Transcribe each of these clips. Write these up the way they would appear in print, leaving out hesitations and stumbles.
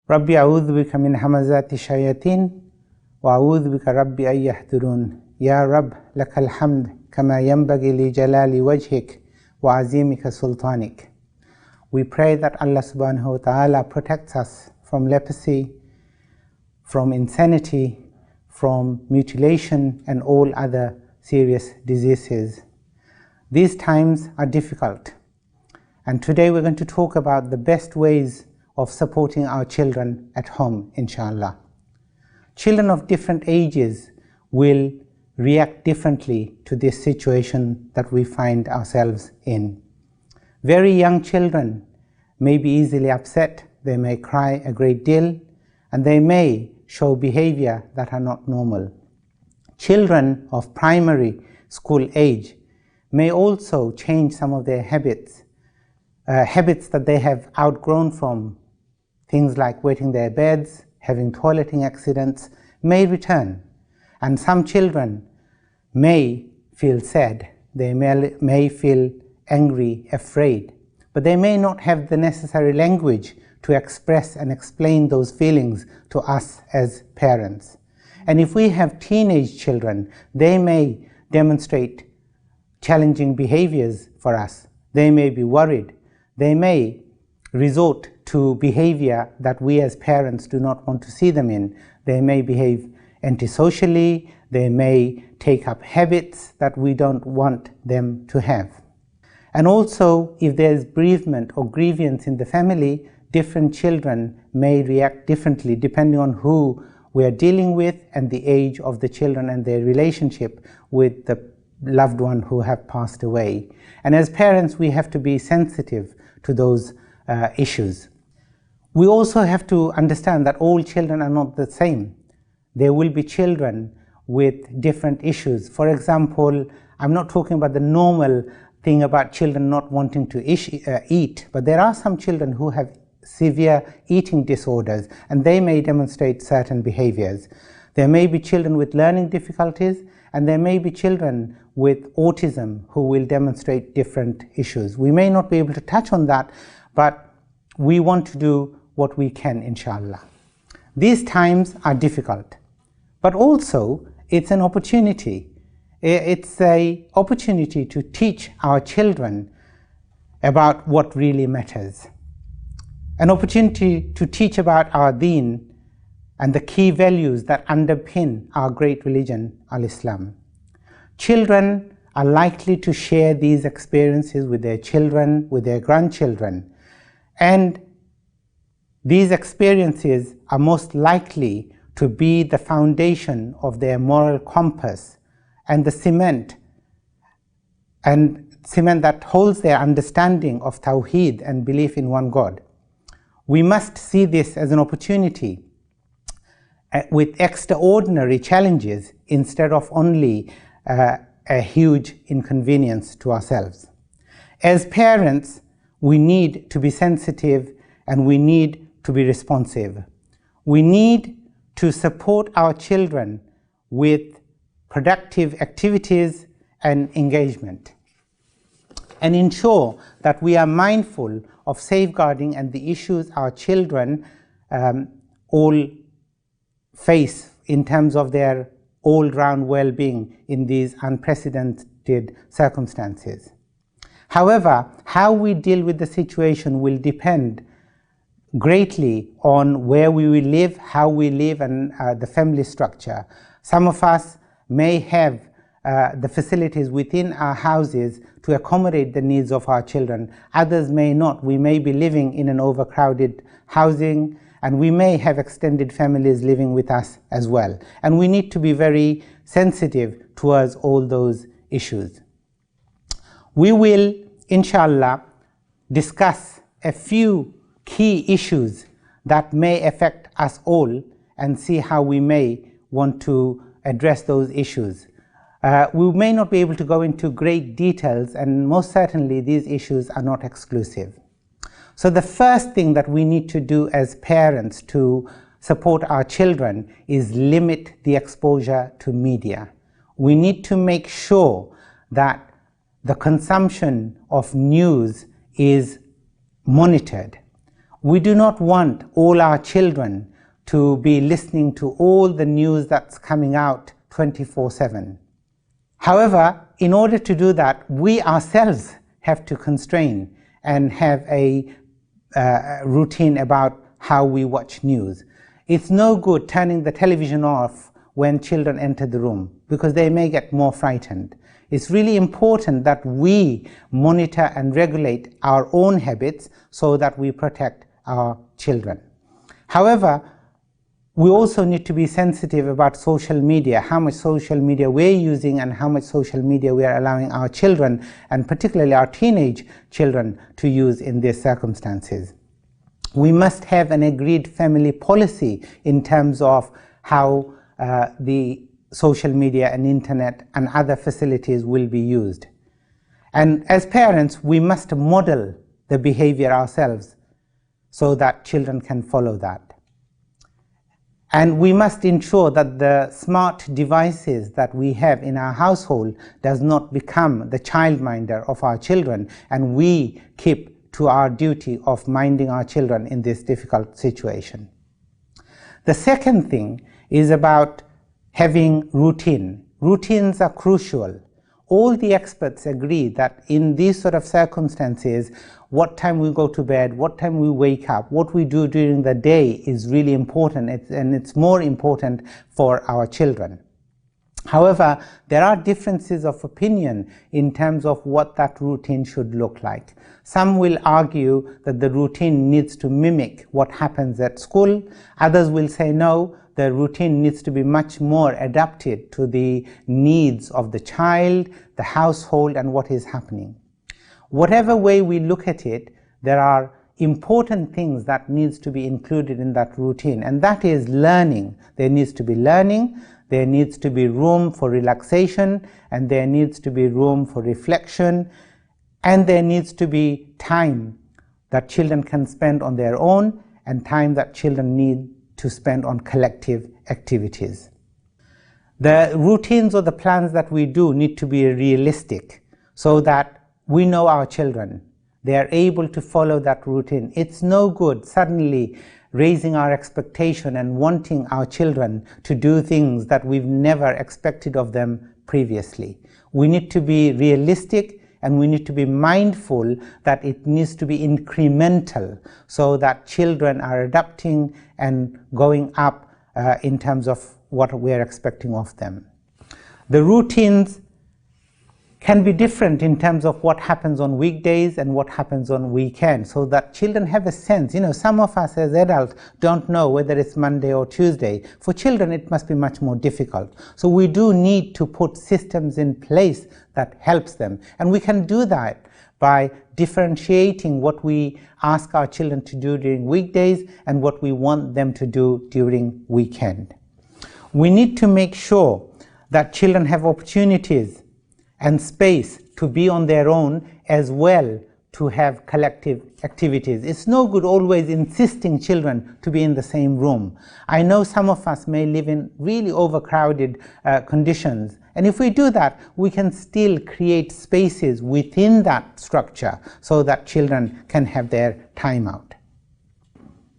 Rabbi a'udhu bika min hamazati shayatin wa a'udhu bika Rabbi an yahdurun. Ya Rabb, lakal hamd kama yanbaghi li jalali wajhik wa azimika sultanik. We pray that Allah subhanahu wa ta'ala protects us from leprosy, from insanity, from mutilation and all other serious diseases. These times are difficult, and today we're going to talk about the best ways of supporting our children at home, inshallah. Children of different ages will react differently to this situation that we find ourselves in. Very young children may be easily upset, they may cry a great deal, and they may show behavior that are not normal. Children of primary school age may also change some of their habits that they have outgrown from. Things like wetting their beds, having toileting accidents may return. And some children may feel sad, they may feel angry, afraid, but they may not have the necessary language to express and explain those feelings to us as parents. And if we have teenage children, they may demonstrate challenging behaviors for us. They may be worried. They may resort to behavior that we as parents do not want to see them in. They may behave antisocially. They may take up habits that we don't want them to have. And also, if there is bereavement or grievance in the family, different children may react differently depending on who we are dealing with and the age of the children and their relationship with the loved one who have passed away. And as parents, we have to be sensitive to those issues. We also have to understand that all children are not the same. There will be children with different issues. For example, I'm not talking about the normal thing about children not wanting to eat, but there are some children who have severe eating disorders, and they may demonstrate certain behaviors. There may be children with learning difficulties, and there may be children with autism who will demonstrate different issues. We may not be able to touch on that, but we want to do what we can, inshallah. These times are difficult, but also it's an opportunity. It's an opportunity to teach our children about what really matters. An opportunity to teach about our deen and the key values that underpin our great religion, Al-Islam. Children are likely to share these experiences with their children, with their grandchildren, and these experiences are most likely to be the foundation of their moral compass and the cement that holds their understanding of Tawheed and belief in one God. We must see this as an opportunity with extraordinary challenges instead of only a huge inconvenience to ourselves. As parents, we need to be sensitive and we need to be responsive. We need to support our children with productive activities and engagement, and ensure that we are mindful of safeguarding and the issues our children all face in terms of their all-round well-being in these unprecedented circumstances. However, how we deal with the situation will depend greatly on where we will live, how we live, and the family structure. Some of us may have the facilities within our houses to accommodate the needs of our children. Others may not. We may be living in an overcrowded housing, and we may have extended families living with us as well. And we need to be very sensitive towards all those issues. We will, inshallah, discuss a few key issues that may affect us all and see how we may want to address those issues. We may not be able to go into great details, and most certainly these issues are not exclusive. So the first thing that we need to do as parents to support our children is limit the exposure to media. We need to make sure that the consumption of news is monitored. We do not want all our children to be listening to all the news that's coming out 24/7. However, in order to do that, we ourselves have to constrain and have a routine about how we watch news. It's no good turning the television off when children enter the room, because they may get more frightened. It's really important that we monitor and regulate our own habits so that we protect our children. However, we also need to be sensitive about social media, how much social media we're using and how much social media we are allowing our children, and particularly our teenage children, to use in these circumstances. We must have an agreed family policy in terms of how the social media and internet and other facilities will be used. And as parents, we must model the behavior ourselves so that children can follow that. And we must ensure that the smart devices that we have in our household does not become the childminder of our children, and we keep to our duty of minding our children in this difficult situation. The second thing is about having routine. Routines are crucial. All the experts agree that in these sort of circumstances, what time we go to bed, what time we wake up, what we do during the day is really important, and it's more important for our children. However, there are differences of opinion in terms of what that routine should look like. Some will argue that the routine needs to mimic what happens at school. Others will say no, the routine needs to be much more adapted to the needs of the child, the household, and what is happening. Whatever way we look at it, there are important things that needs to be included in that routine, and that is learning. There needs to be learning, there needs to be room for relaxation, and there needs to be room for reflection, and there needs to be time that children can spend on their own and time that children need to spend on collective activities. The routines or the plans that we do need to be realistic so that we know our children. They are able to follow that routine. It's no good suddenly raising our expectation and wanting our children to do things that we've never expected of them previously. We need to be realistic, and we need to be mindful that it needs to be incremental so that children are adapting and going up in terms of what we are expecting of them. The routines can be different in terms of what happens on weekdays and what happens on weekends, so that children have a sense. Some of us as adults don't know whether it's Monday or Tuesday. For children, it must be much more difficult. So we do need to put systems in place that helps them. And we can do that by differentiating what we ask our children to do during weekdays and what we want them to do during weekend. We need to make sure that children have opportunities and space to be on their own, as well to have collective activities. It's no good always insisting children to be in the same room. I know some of us may live in really overcrowded conditions, and if we do that, we can still create spaces within that structure so that children can have their time out.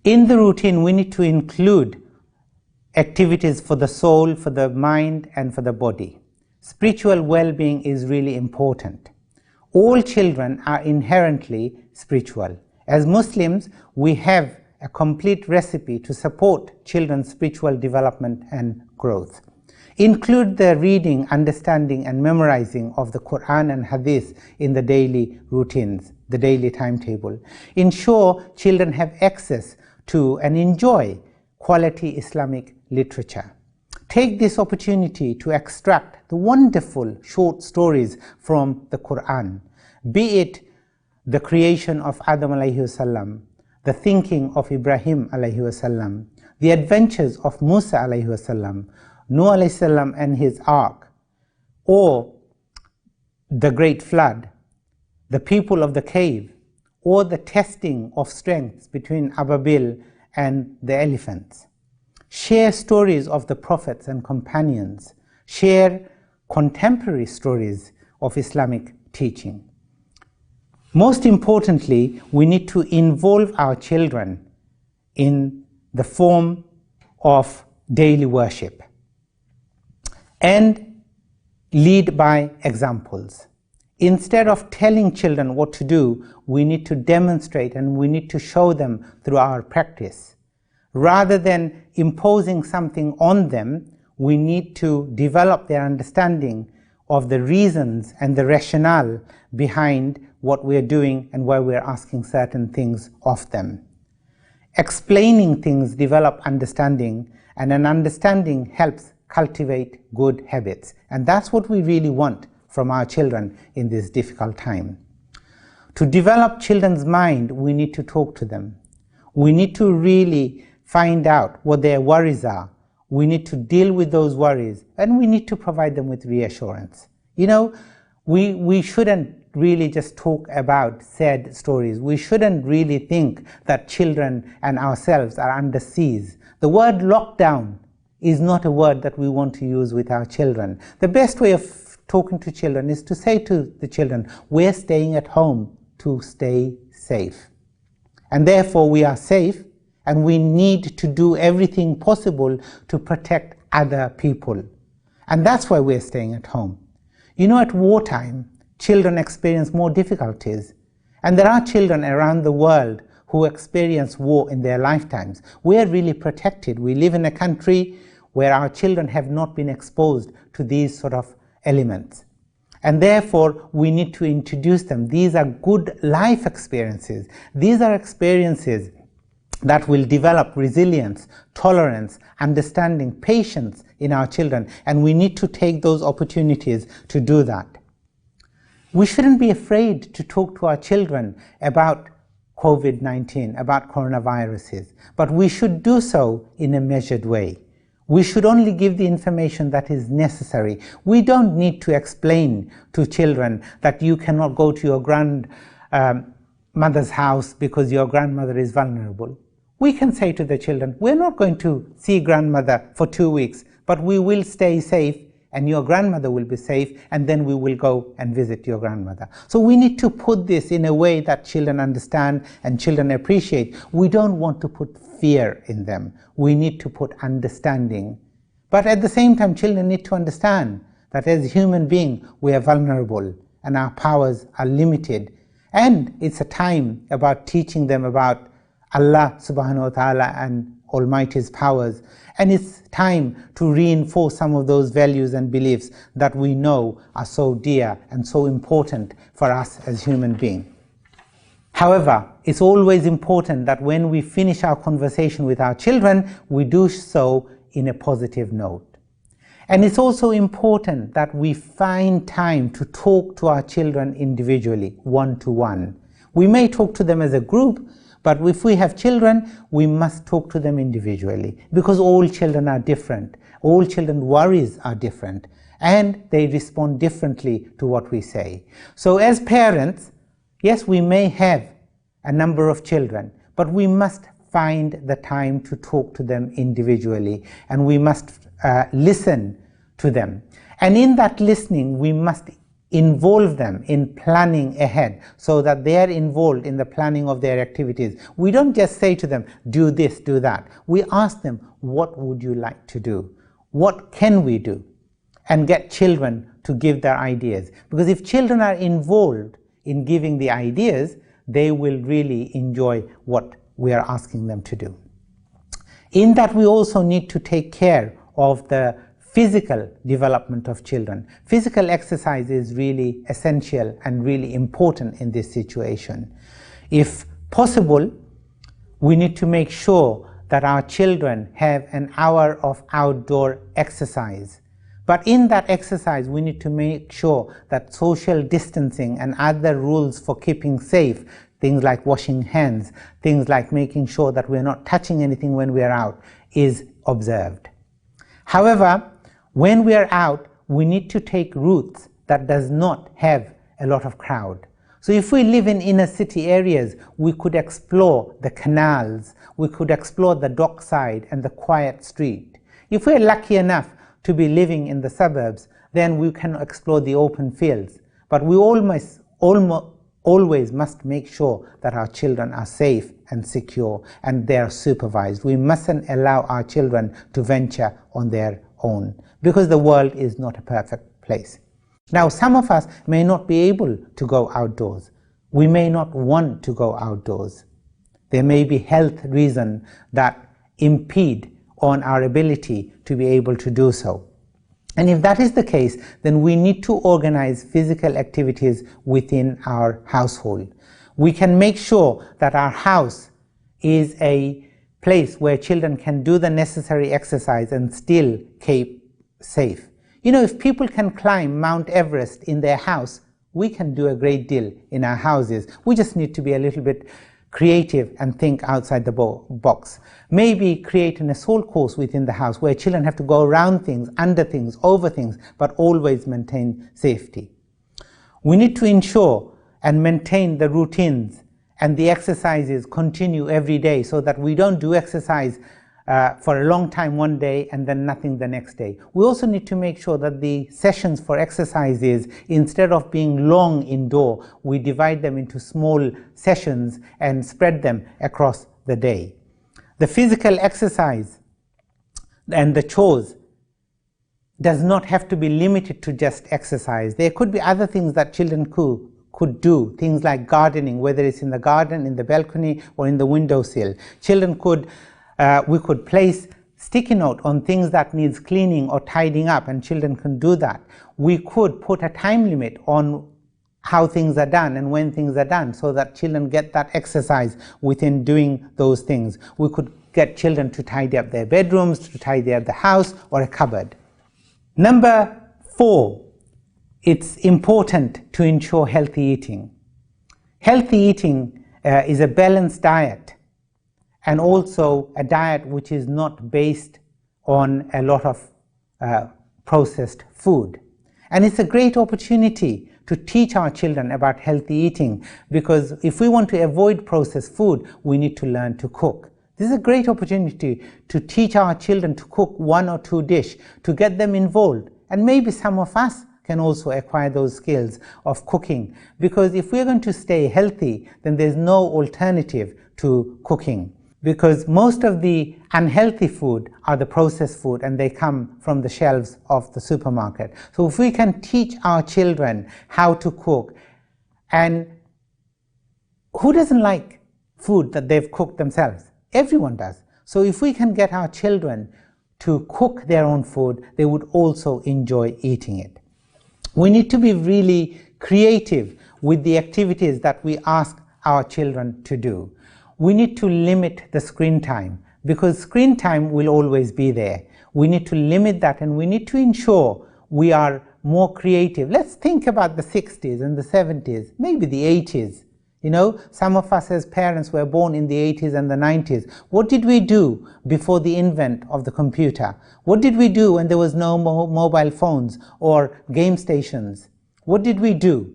In the routine, we need to include activities for the soul, for the mind, and for the body. Spiritual well-being is really important. All children are inherently spiritual. As Muslims, we have a complete recipe to support children's spiritual development and growth. Include the reading, understanding, and memorizing of the Quran and Hadith in the daily routines, the daily timetable. Ensure children have access to and enjoy quality Islamic literature. Take this opportunity to extract the wonderful short stories from the Quran, be it the creation of Adam alayhi wasallam, the thinking of Ibrahim alayhi wasallam, the adventures of Musa alayhi wasallam, Noah alayhi salam and his ark, or the great flood, the people of the cave, or the testing of strengths between Ababil and the elephants. Share stories of the prophets and companions. Share contemporary stories of Islamic teaching. Most importantly, we need to involve our children in the form of daily worship and lead by examples. Instead of telling children what to do, we need to demonstrate and we need to show them through our practice. Rather than imposing something on them, we need to develop their understanding of the reasons and the rationale behind what we're doing and why we're asking certain things of them. Explaining things develop understanding, and an understanding helps cultivate good habits. And that's what we really want from our children in this difficult time. To develop children's mind, we need to talk to them. We need to really find out what their worries are. We need to deal with those worries, and we need to provide them with reassurance. You know, we shouldn't really just talk about sad stories. We shouldn't really think that children and ourselves are under siege. The word lockdown is not a word that we want to use with our children. The best way of talking to children is to say to the children, we're staying at home to stay safe. And therefore we are safe, and we need to do everything possible to protect other people. And that's why we're staying at home. You know, at wartime, children experience more difficulties. And there are children around the world who experience war in their lifetimes. We're really protected. We live in a country where our children have not been exposed to these sort of elements. And therefore, we need to introduce them. These are good life experiences. These are experiences that will develop resilience, tolerance, understanding, patience in our children. And we need to take those opportunities to do that. We shouldn't be afraid to talk to our children about COVID-19, about coronaviruses, but we should do so in a measured way. We should only give the information that is necessary. We don't need to explain to children that you cannot go to your grandmother's house because your grandmother is vulnerable. We can say to the children, we're not going to see grandmother for 2 weeks, but we will stay safe and your grandmother will be safe, and then we will go and visit your grandmother. So we need to put this in a way that children understand and children appreciate. We don't want to put fear in them. We need to put understanding. But at the same time, children need to understand that as human beings, we are vulnerable and our powers are limited. And it's a time about teaching them about Allah subhanahu wa ta'ala and Almighty's powers. And it's time to reinforce some of those values and beliefs that we know are so dear and so important for us as human beings. However, it's always important that when we finish our conversation with our children, we do so in a positive note. And it's also important that we find time to talk to our children individually, one-to-one. We may talk to them as a group, but if we have children, we must talk to them individually, because all children are different. All children's worries are different, and they respond differently to what we say. So as parents, yes, we may have a number of children, but we must find the time to talk to them individually, and we must listen to them. And in that listening, we must involve them in planning ahead so that they are involved in the planning of their activities. We don't just say to them, do this, do that. We ask them, what would you like to do? What can we do? And get children to give their ideas. Because if children are involved in giving the ideas, they will really enjoy what we are asking them to do. In that, we also need to take care of the physical development of children. Physical exercise is really essential and really important in this situation. If possible, we need to make sure that our children have an hour of outdoor exercise. But in that exercise, we need to make sure that social distancing and other rules for keeping safe, things like washing hands, things like making sure that we're not touching anything when we're out, is observed. However, when we are out, we need to take routes that does not have a lot of crowd. So if we live in inner city areas, we could explore the canals, we could explore the dockside and the quiet street. If we're lucky enough to be living in the suburbs, then we can explore the open fields. But we always must make sure that our children are safe and secure and they are supervised. We mustn't allow our children to venture on their own, because the world is not a perfect place. Now, some of us may not be able to go outdoors. We may not want to go outdoors. There may be health reasons that impede on our ability to be able to do so. And if that is the case, then we need to organize physical activities within our household. We can make sure that our house is a place where children can do the necessary exercise and still keep safe. You know, if people can climb Mount Everest in their house, we can do a great deal in our houses. We just need to be a little bit creative and think outside the box. Maybe create an assault course within the house where children have to go around things, under things, over things, but always maintain safety. We need to ensure and maintain the routines and the exercises continue every day, so that we don't do exercise for a long time one day and then nothing the next day. We also need to make sure that the sessions for exercises, instead of being long indoor, we divide them into small sessions and spread them across the day. The physical exercise and the chores does not have to be limited to just exercise. There could be other things that children could do, things like gardening, whether it's in the garden, in the balcony, or in the windowsill. Children could we could place sticky note on things that needs cleaning or tidying up, and children can do that. We could put a time limit on how things are done and when things are done, so that children get that exercise within doing those things. We could get children to tidy up their bedrooms, to tidy up the house or a cupboard. Number 4, it's important to ensure healthy eating. Healthy eating is a balanced diet, and also a diet which is not based on a lot of processed food. And it's a great opportunity to teach our children about healthy eating, because if we want to avoid processed food, we need to learn to cook. This is a great opportunity to teach our children to cook 1 or 2 dishes, to get them involved. And maybe some of us can also acquire those skills of cooking, because if we're going to stay healthy, then there's no alternative to cooking. Because most of the unhealthy food are the processed food, and they come from the shelves of the supermarket. So if we can teach our children how to cook, and who doesn't like food that they've cooked themselves? Everyone does. So if we can get our children to cook their own food, they would also enjoy eating it. We need to be really creative with the activities that we ask our children to do. We need to limit the screen time, because screen time will always be there. We need to limit that, and we need to ensure we are more creative. Let's think about the 60s and the 70s, maybe the 80s. You know, some of us as parents were born in the 80s and the 90s. What did we do before the invent of the computer? What did we do when there was no mobile phones or game stations? What did we do?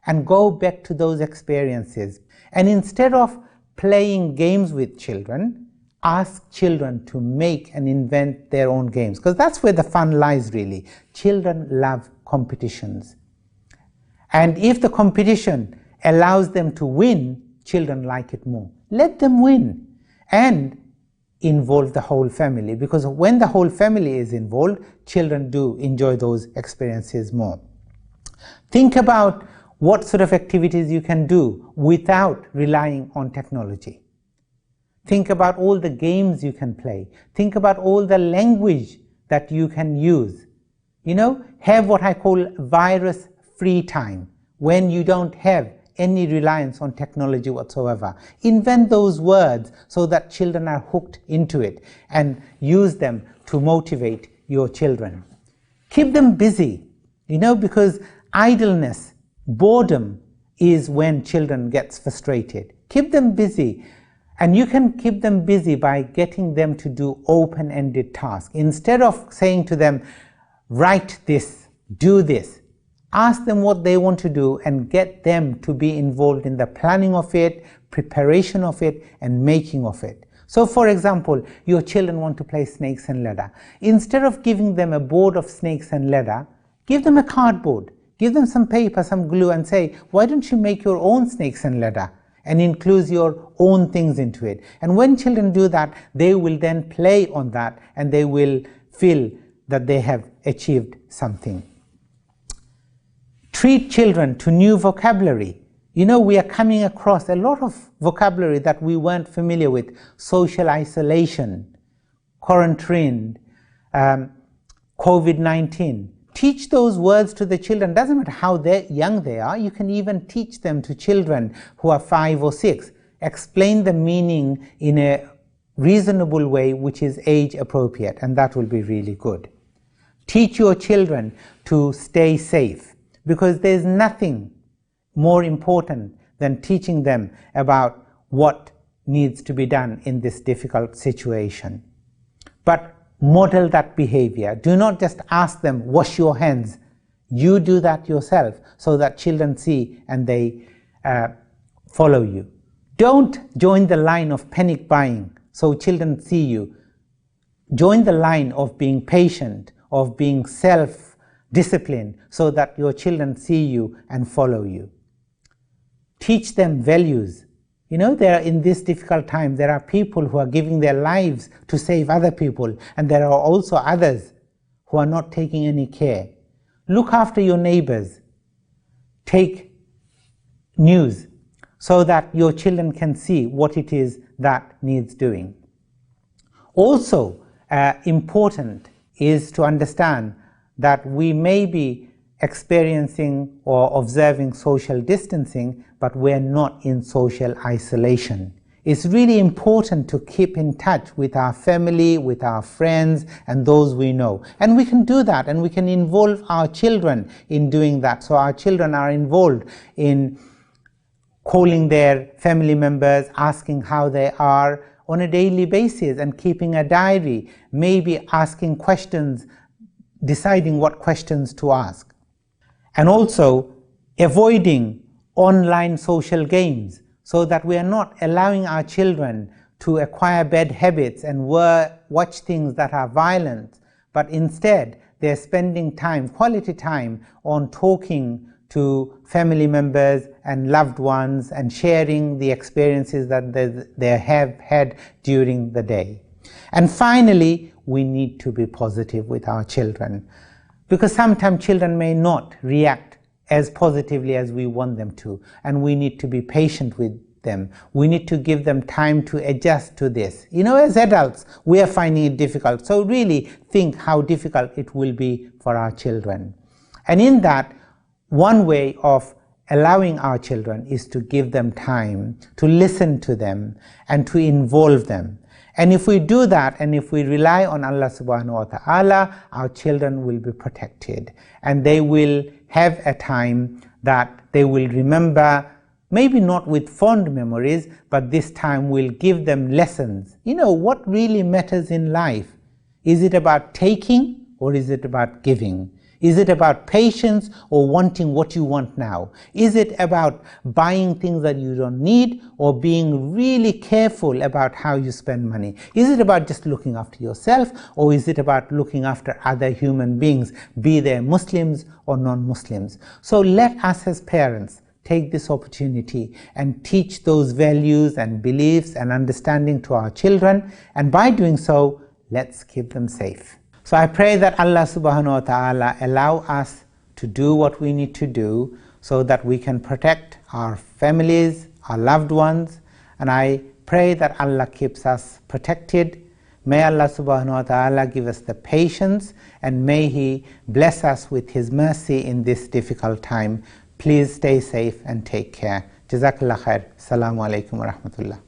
And go back to those experiences. And instead of playing games with children, ask children to make and invent their own games, because that's where the fun lies really. Children love competitions. And if the competition allows them to win, children like it more. Let them win and involve the whole family, because when the whole family is involved, children do enjoy those experiences more. Think about what sort of activities you can do without relying on technology. Think about all the games you can play. Think about all the language that you can use. You know, have what I call virus-free time, when you don't have any reliance on technology whatsoever. Invent those words so that children are hooked into it, and use them to motivate your children. Keep them busy, you know, because idleness, boredom is when children get frustrated. Keep them busy, and you can keep them busy by getting them to do open-ended tasks. Instead of saying to them, write this, do this, ask them what they want to do and get them to be involved in the planning of it, preparation of it, and making of it. So for example, your children want to play snakes and ladder. Instead of giving them a board of snakes and ladder, give them a cardboard. Give them some paper, some glue, and say, why don't you make your own snakes and ladder and include your own things into it? And when children do that, they will then play on that and they will feel that they have achieved something. Treat children to new vocabulary. You know, we are coming across a lot of vocabulary that we weren't familiar with. Social isolation, quarantine, COVID-19. Teach those words to the children. Doesn't matter how young they are. You can even teach them to children who are 5 or 6. Explain the meaning in a reasonable way which is age appropriate, and that will be really good. Teach your children to stay safe, because there's nothing more important than teaching them about what needs to be done in this difficult situation. But model that behavior. Do not just ask them, wash your hands. You do that yourself so that children see and they follow you. Don't join the line of panic buying so children see you. Join the line of being patient, of being self-disciplined so that your children see you and follow you. Teach them values. You know, in this difficult time, there are people who are giving their lives to save other people, and there are also others who are not taking any care. Look after your neighbors. Take news so that your children can see what it is that needs doing. Also, important is to understand that we may be experiencing or observing social distancing, but we're not in social isolation. It's really important to keep in touch with our family, with our friends, and those we know. And we can do that, and we can involve our children in doing that. So our children are involved in calling their family members, asking how they are on a daily basis, and keeping a diary, maybe asking questions, deciding what questions to ask. And also avoiding online social games so that we are not allowing our children to acquire bad habits and watch things that are violent, but instead they're spending time, quality time, on talking to family members and loved ones and sharing the experiences that they have had during the day. And finally, we need to be positive with our children, because sometimes children may not react as positively as we want them to, and we need to be patient with them. We need to give them time to adjust to this. You know, as adults, we are finding it difficult, so really think how difficult it will be for our children. And in that, one way of allowing our children is to give them time, to listen to them, and to involve them. And if we do that, and if we rely on Allah subhanahu wa ta'ala, our children will be protected, and they will have a time that they will remember, maybe not with fond memories, but this time will give them lessons. You know, what really matters in life? Is it about taking, or is it about giving? Is it about patience or wanting what you want now? Is it about buying things that you don't need, or being really careful about how you spend money? Is it about just looking after yourself, or is it about looking after other human beings, be they Muslims or non-Muslims? So let us as parents take this opportunity and teach those values and beliefs and understanding to our children, and by doing so, let's keep them safe. So I pray that Allah subhanahu wa ta'ala allow us to do what we need to do so that we can protect our families, our loved ones, and I pray that Allah keeps us protected. May Allah subhanahu wa ta'ala give us the patience, and may He bless us with His mercy in this difficult time. Please stay safe and take care. Jazakallah khair. Assalamu alaikum wa rahmatullah.